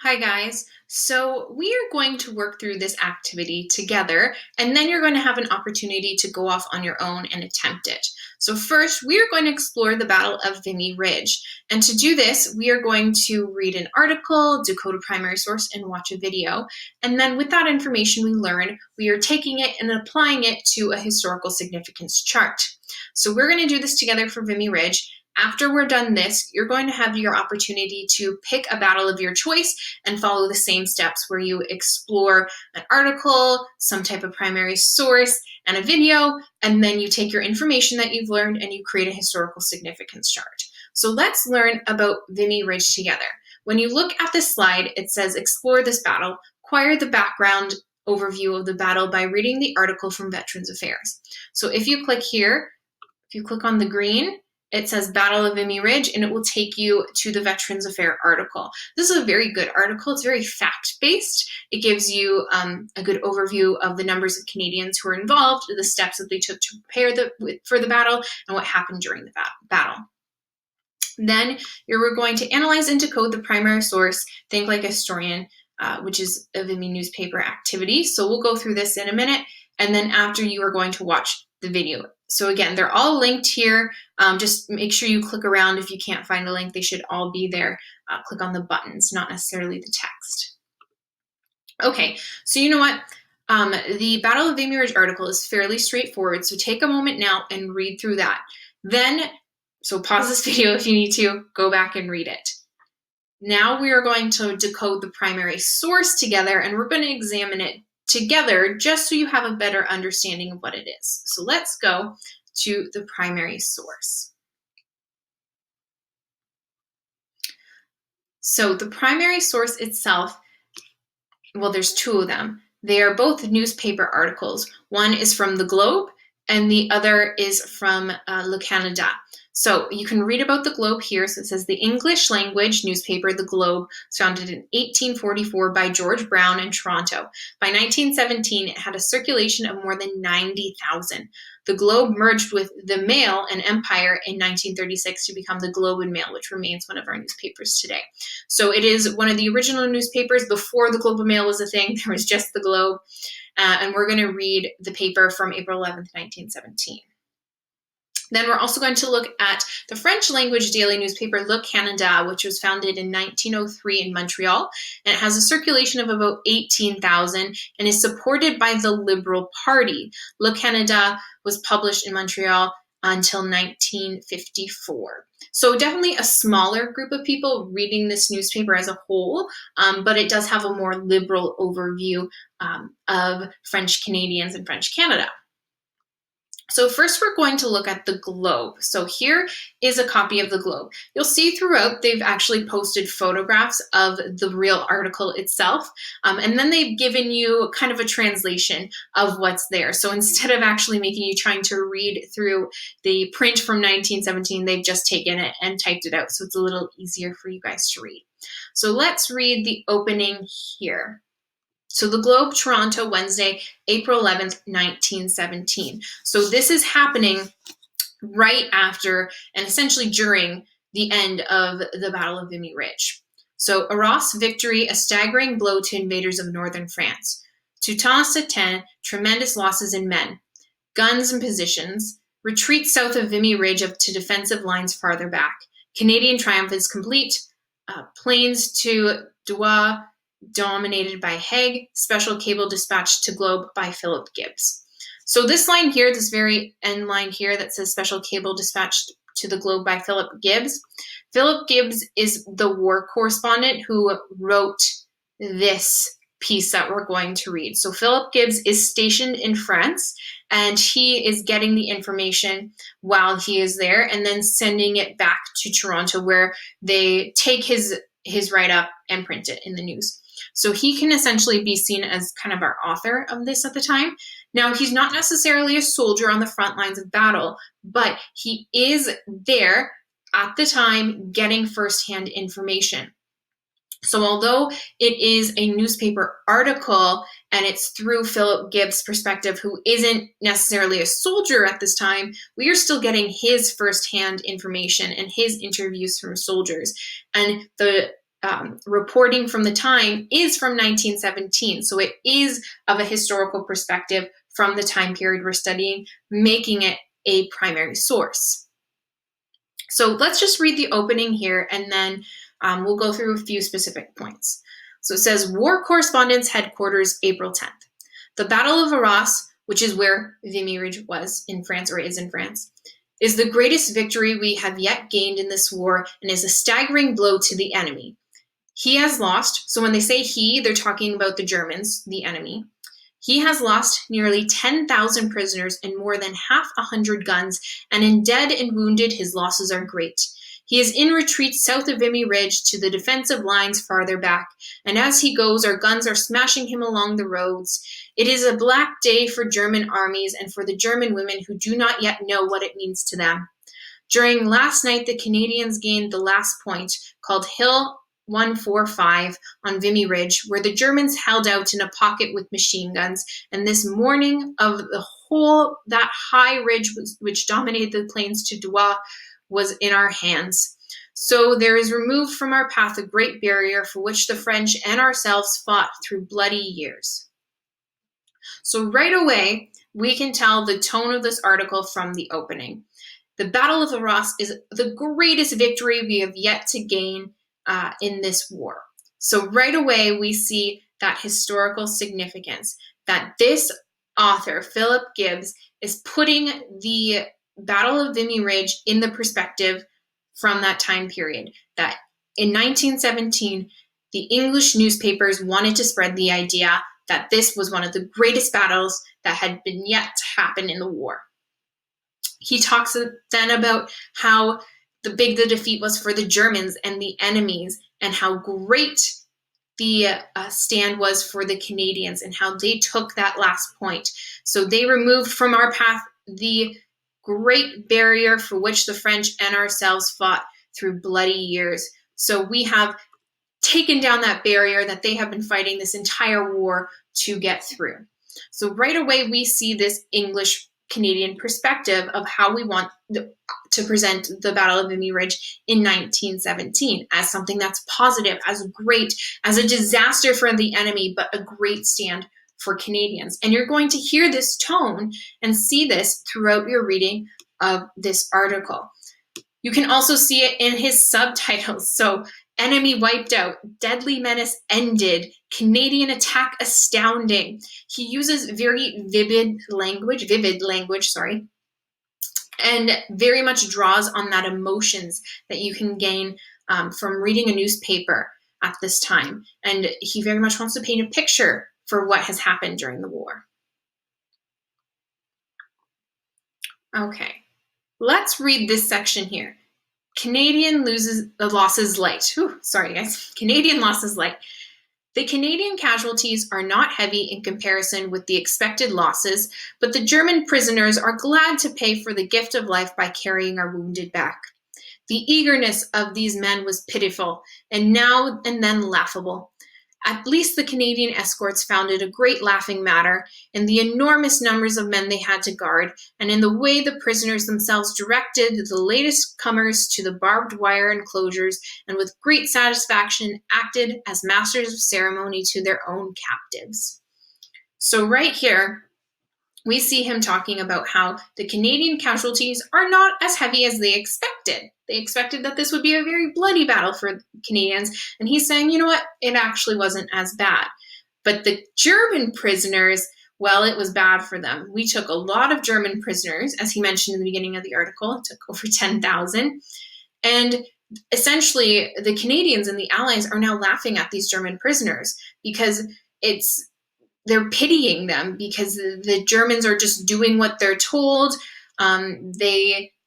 Hi guys. So we are going to work through this activity together, and then you're going to have an opportunity to go off on your own and attempt it. So first, we are going to explore the Battle of Vimy Ridge. And to do this, we are going to read an article, decode a primary source, and watch a video. And then with that information we learn, we are taking it and applying it to a historical significance chart. So we're going to do this together for Vimy Ridge. After we're done this, you're going to have your opportunity to pick a battle of your choice and follow the same steps where you explore an article, some type of primary source, and a video, and then you take your information that you've learned and you create a historical significance chart. So let's learn about Vimy Ridge together. When you look at this slide, it says explore this battle, acquire the background overview of the battle by reading the article from Veterans Affairs. So if you click here, if you click on the green, it says Battle of Vimy Ridge, and it will take you to the Veterans Affairs article. This is a very good article. It's very fact-based. It gives you a good overview of the numbers of Canadians who were involved, the steps that they took to prepare for the battle, and what happened during the battle. Then you're going to analyze and decode the primary source, think like a historian, which is a Vimy newspaper activity. So we'll go through this in a minute, and then after you are going to watch the video. So again, they're all linked here. Just make sure you click around if you can't find a link. They should all be there. Click on the buttons, not necessarily the text. Okay, so you know what? The Battle of Vimy Ridge article is fairly straightforward, so take a moment now and read through that. Then, so pause this video if you need to, go back and read it. Now we are going to decode the primary source together, and we're going to examine it together just so you have a better understanding of what it is. So let's go to the primary source. So the primary source itself, well, there's two of them. They are both newspaper articles. One is from the Globe and the other is from Le Canada. So you can read about the Globe here. So it says the English language newspaper, the Globe, was founded in 1844 by George Brown in Toronto. By 1917, it had a circulation of more than 90,000. The Globe merged with the Mail and Empire in 1936 to become the Globe and Mail, which remains one of our newspapers today. So it is one of the original newspapers. Before the Globe and Mail was a thing, there was just the Globe. And we're going to read the paper from April 11th, 1917. Then we're also going to look at the French language daily newspaper Le Canada, which was founded in 1903 in Montreal, and it has a circulation of about 18,000 and is supported by the Liberal Party. Le Canada was published in Montreal until 1954. So definitely a smaller group of people reading this newspaper as a whole, but it does have a more liberal overview of French Canadians and French Canada. So first we're going to look at the Globe. So here is a copy of the Globe. You'll see throughout they've actually posted photographs of the real article itself, and then they've given you kind of a translation of what's there. So instead of actually making you trying to read through the print from 1917, they've just taken it and typed it out, so it's a little easier for you guys to read. So let's read the opening here. So the Globe, Toronto, Wednesday, April 11th, 1917. So this is happening right after and essentially during the end of the Battle of Vimy Ridge. So Arras victory, a staggering blow to invaders of northern France. Toussaint-Satin, tremendous losses in men. Guns and positions. Retreat south of Vimy Ridge to defensive lines farther back. Canadian triumph is complete. Planes to Douai, dominated by Haig, special cable dispatched to Globe by Philip Gibbs. So this line here, this very end line here that says special cable dispatched to the Globe by Philip Gibbs. Philip Gibbs is the war correspondent who wrote this piece that we're going to read. So Philip Gibbs is stationed in France, and he is getting the information while he is there and then sending it back to Toronto, where they take his write-up and print it in the news. So he can essentially be seen as kind of our author of this at the time. Now, he's not necessarily a soldier on the front lines of battle, but he is there at the time getting firsthand information. So although it is a newspaper article and it's through Philip Gibbs' perspective, who isn't necessarily a soldier at this time, we are still getting his firsthand information and his interviews from soldiers. And the reporting from the time is from 1917. So it is of a historical perspective from the time period we're studying, making it a primary source. So let's just read the opening here, and then we'll go through a few specific points. So it says, War Correspondence Headquarters, April 10th. The Battle of Arras, which is where Vimy Ridge was in France, or is in France, is the greatest victory we have yet gained in this war and is a staggering blow to the enemy. He has lost, so when they say he, they're talking about the Germans, the enemy. He has lost nearly 10,000 prisoners and more than 100 guns, and in dead and wounded his losses are great. He is in retreat south of Vimy Ridge to the defensive lines farther back, and as he goes, our guns are smashing him along the roads. It is a black day for German armies and for the German women who do not yet know what it means to them. During last night, the Canadians gained the last point, called Hill 145 on Vimy Ridge, where the Germans held out in a pocket with machine guns, and this morning of the whole that high ridge which dominated the plains to Douai was in our hands. So there is removed from our path a great barrier for which the French and ourselves fought through bloody years. So right away, we can tell the tone of this article from the opening. The Battle of Arras is the greatest victory we have yet to gain in this war. So right away, we see that historical significance, that this author, Philip Gibbs, is putting the Battle of Vimy Ridge in the perspective from that time period, that in 1917, the English newspapers wanted to spread the idea that this was one of the greatest battles that had been yet to happen in the war. He talks then about how big the defeat was for the Germans and the enemies, and how great the stand was for the Canadians and how they took that last point. So they removed from our path the great barrier for which the French and ourselves fought through bloody years. So we have taken down that barrier that they have been fighting this entire war to get through. So right away, we see this English Canadian perspective of how we want to present the Battle of Vimy Ridge in 1917 as something that's positive, as great, as a disaster for the enemy, but a great stand for Canadians. And you're going to hear this tone and see this throughout your reading of this article. You can also see it in his subtitles. So, enemy wiped out, deadly menace ended, Canadian attack astounding. He uses very vivid language, and very much draws on that emotions that you can gain from reading a newspaper at this time. And he very much wants to paint a picture for what has happened during the war. Okay, let's read this section here. Canadian losses light. Sorry, guys. Canadian losses light. The Canadian casualties are not heavy in comparison with the expected losses, but the German prisoners are glad to pay for the gift of life by carrying our wounded back. The eagerness of these men was pitiful, and now and then laughable. At least the Canadian escorts found it a great laughing matter in the enormous numbers of men they had to guard, and in the way the prisoners themselves directed the latest comers to the barbed wire enclosures, and with great satisfaction acted as masters of ceremony to their own captives. So right here, we see him talking about how the Canadian casualties are not as heavy as they expected. They expected that this would be a very bloody battle for Canadians, and he's saying, you know what, it actually wasn't as bad. But the German prisoners, well, it was bad for them. We took a lot of German prisoners, as he mentioned in the beginning of the article. It took over 10,000. And essentially, the Canadians and the Allies are now laughing at these German prisoners because they're pitying them because the Germans are just doing what they're told.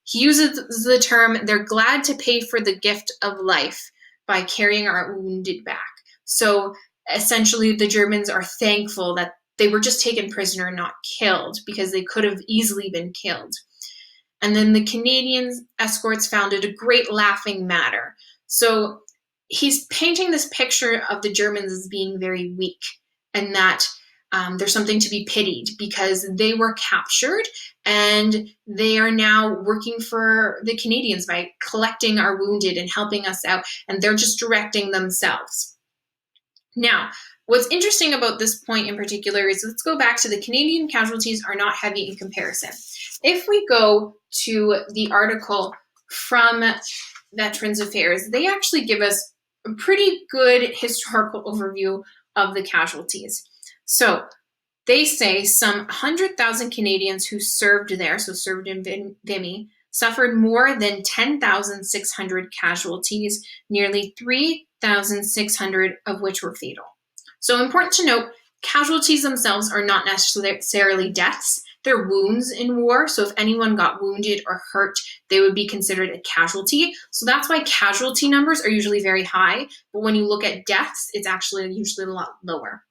He uses the term, they're glad to pay for the gift of life by carrying our wounded back. So essentially, the Germans are thankful that they were just taken prisoner, not killed, because they could have easily been killed. And then the Canadian escorts found it a great laughing matter. So he's painting this picture of the Germans as being very weak, and that there's something to be pitied because they were captured and they are now working for the Canadians by collecting our wounded and helping us out, and they're just directing themselves. Now, what's interesting about this point in particular is, let's go back to the Canadian casualties are not heavy in comparison. If we go to the article from Veterans Affairs, they actually give us a pretty good historical overview of the casualties. So they say some 100,000 Canadians who served there, so served in Vimy, suffered more than 10,600 casualties, nearly 3,600 of which were fatal. So important to note, casualties themselves are not necessarily deaths. They're wounds in war. So if anyone got wounded or hurt, they would be considered a casualty. So that's why casualty numbers are usually very high. But when you look at deaths, it's actually usually a lot lower.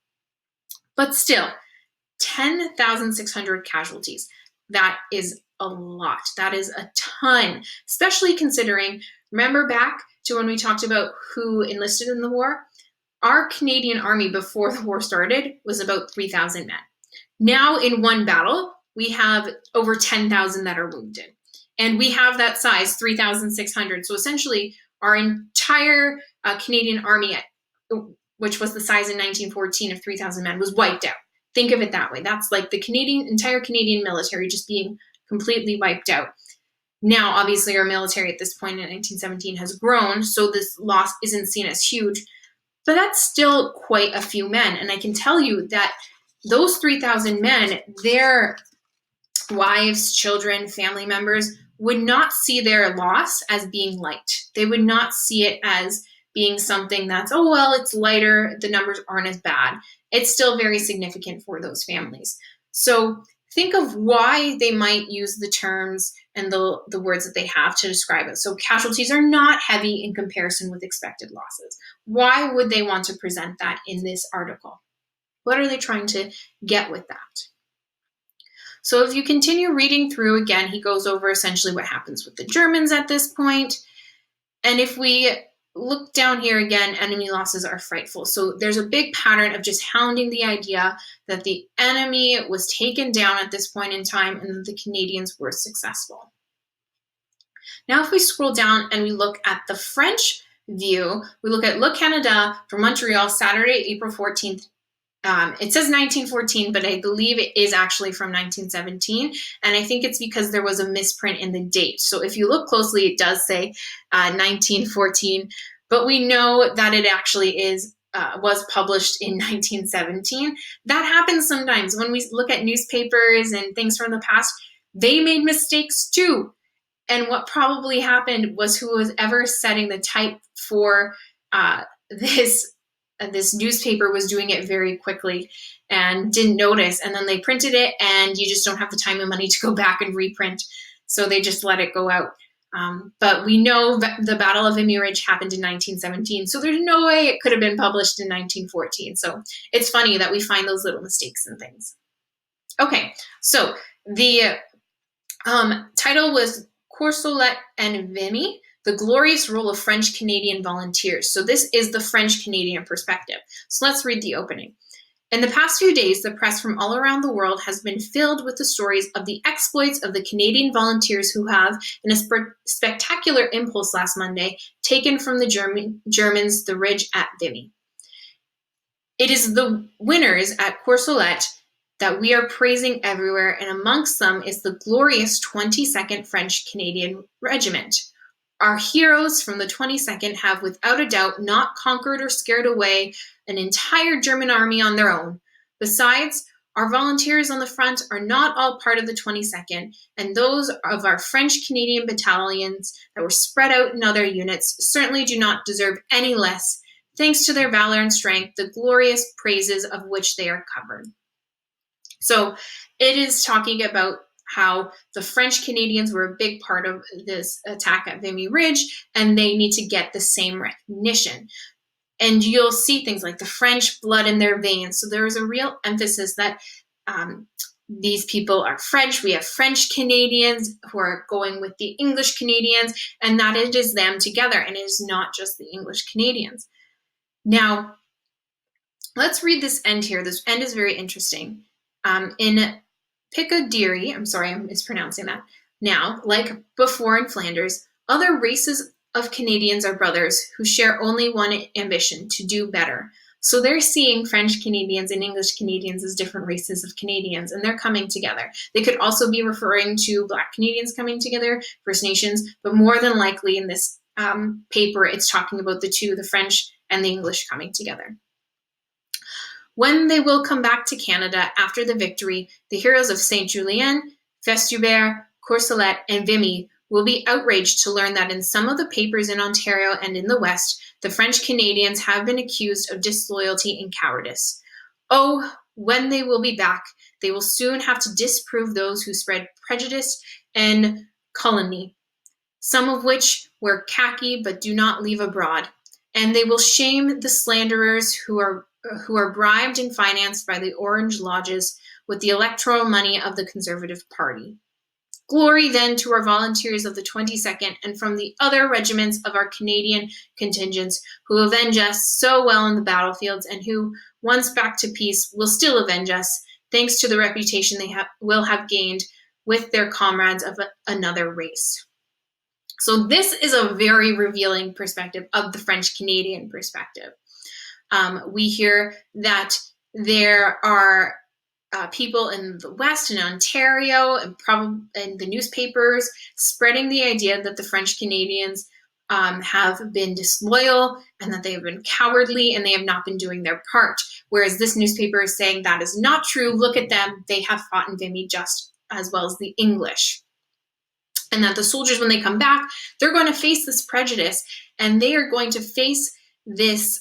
But still, 10,600 casualties. That is a lot. That is a ton, especially considering, remember back to when we talked about who enlisted in the war? Our Canadian Army before the war started was about 3,000 men. Now in one battle, we have over 10,000 that are wounded. And we have that size, 3,600. So essentially, our entire Canadian Army, which was the size in 1914 of 3,000 men, was wiped out. Think of it that way. That's like the entire Canadian military just being completely wiped out. Now, obviously, our military at this point in 1917 has grown, so this loss isn't seen as huge, but that's still quite a few men. And I can tell you that those 3,000 men, their wives, children, family members would not see their loss as being light. They would not see it as being something that's, oh, well, it's lighter, the numbers aren't as bad. It's still very significant for those families. So think of why they might use the terms and the words that they have to describe it. So casualties are not heavy in comparison with expected losses. Why would they want to present that in this article? What are they trying to get with that? So if you continue reading through, again, he goes over essentially what happens with the Germans at this point. And if we look down here again, enemy losses are frightful. So there's a big pattern of just hounding the idea that the enemy was taken down at this point in time and that the Canadians were successful. Now, if we scroll down and we look at the French view, we look at Le Canada from Montreal, Saturday, April 14th. It says 1914, but I believe it is actually from 1917. And I think it's because there was a misprint in the date. So if you look closely, it does say 1914, but we know that it actually was published in 1917. That happens sometimes when we look at newspapers and things from the past. They made mistakes too. And what probably happened was who was ever setting the type for this newspaper was doing it very quickly and didn't notice. And then they printed it, and you just don't have the time and money to go back and reprint. So they just let it go out. But we know that the Battle of Vimy Ridge happened in 1917. So there's no way it could have been published in 1914. So it's funny that we find those little mistakes and things. Okay, so the title was Courcelette and Vimy, the glorious role of French-Canadian volunteers. So this is the French-Canadian perspective. So let's read the opening. In the past few days, the press from all around the world has been filled with the stories of the exploits of the Canadian volunteers who have, in a spectacular impulse last Monday, taken from the Germans the ridge at Vimy. It is the winners at Courcelette that we are praising everywhere, and amongst them is the glorious 22nd French-Canadian Regiment. Our heroes from the 22nd have without a doubt not conquered or scared away an entire German army on their own. Besides, our volunteers on the front are not all part of the 22nd, and those of our French-Canadian battalions that were spread out in other units certainly do not deserve any less, thanks to their valor and strength, the glorious praises of which they are covered. So it is talking about how the French Canadians were a big part of this attack at Vimy Ridge, and they need to get the same recognition. And you'll see things like the French blood in their veins. So there is a real emphasis that these people are French. We have French Canadians who are going with the English Canadians, and that it is them together, and it is not just the English Canadians. Now, let's read this end here. This end is very interesting. In Picardy, I'm sorry, I'm mispronouncing that. Now, like before in Flanders, other races of Canadians are brothers who share only one ambition, to do better. So they're seeing French Canadians and English Canadians as different races of Canadians, and they're coming together. They could also be referring to Black Canadians coming together, First Nations, but more than likely in this paper, it's talking about the two, the French and the English, coming together. When they will come back to Canada after the victory, the heroes of Saint-Julien, Festubert, Courcelette, and Vimy will be outraged to learn that in some of the papers in Ontario and in the West, the French Canadians have been accused of disloyalty and cowardice. Oh, when they will be back, they will soon have to disprove those who spread prejudice and calumny, some of which wear khaki but do not leave abroad, and they will shame the slanderers who are bribed and financed by the Orange Lodges with the electoral money of the Conservative Party. Glory then to our volunteers of the 22nd and from the other regiments of our Canadian contingents who avenge us so well in the battlefields and who, once back to peace, will still avenge us, thanks to the reputation they will have gained with their comrades of another race. So this is a very revealing perspective of the French-Canadian perspective. We hear that there are people in the West, in Ontario, and probably in the newspapers, spreading the idea that the French Canadians have been disloyal and that they have been cowardly and they have not been doing their part. Whereas this newspaper is saying that is not true. Look at them. They have fought in Vimy just as well as the English. And that the soldiers, when they come back, they're going to face this prejudice and they are going to face this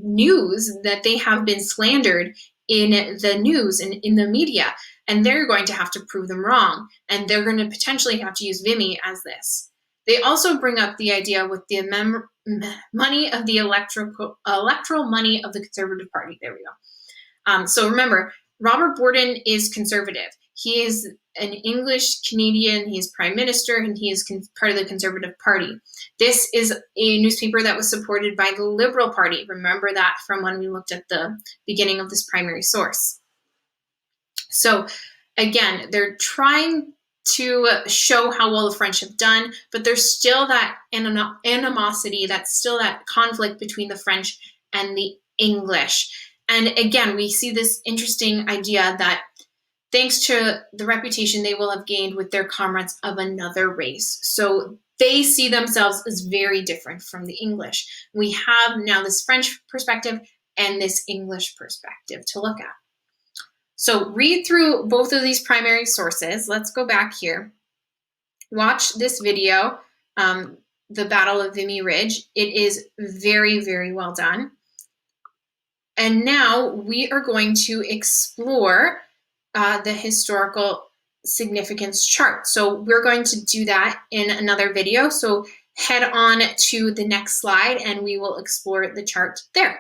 news that they have been slandered in the news and in the media, and they're going to have to prove them wrong, and they're going to potentially have to use Vimy as this. They also bring up the idea with the money of the electoral money of the Conservative Party. There we go. So remember, Robert Borden is conservative. He is an English Canadian, he is prime minister, and he is part of the Conservative Party. This is a newspaper that was supported by the Liberal Party. Remember that from when we looked at the beginning of this primary source. So again, they're trying to show how well the French have done, but there's still that animosity, that's still that conflict between the French and the English. And again, we see this interesting idea that thanks to the reputation they will have gained with their comrades of another race. So they see themselves as very different from the English. We have now this French perspective and this English perspective to look at. So read through both of these primary sources. Let's go back here. Watch this video, The Battle of Vimy Ridge. It is very, very well done. And now we are going to explore the historical significance chart. So we're going to do that in another video. So head on to the next slide and we will explore the chart there.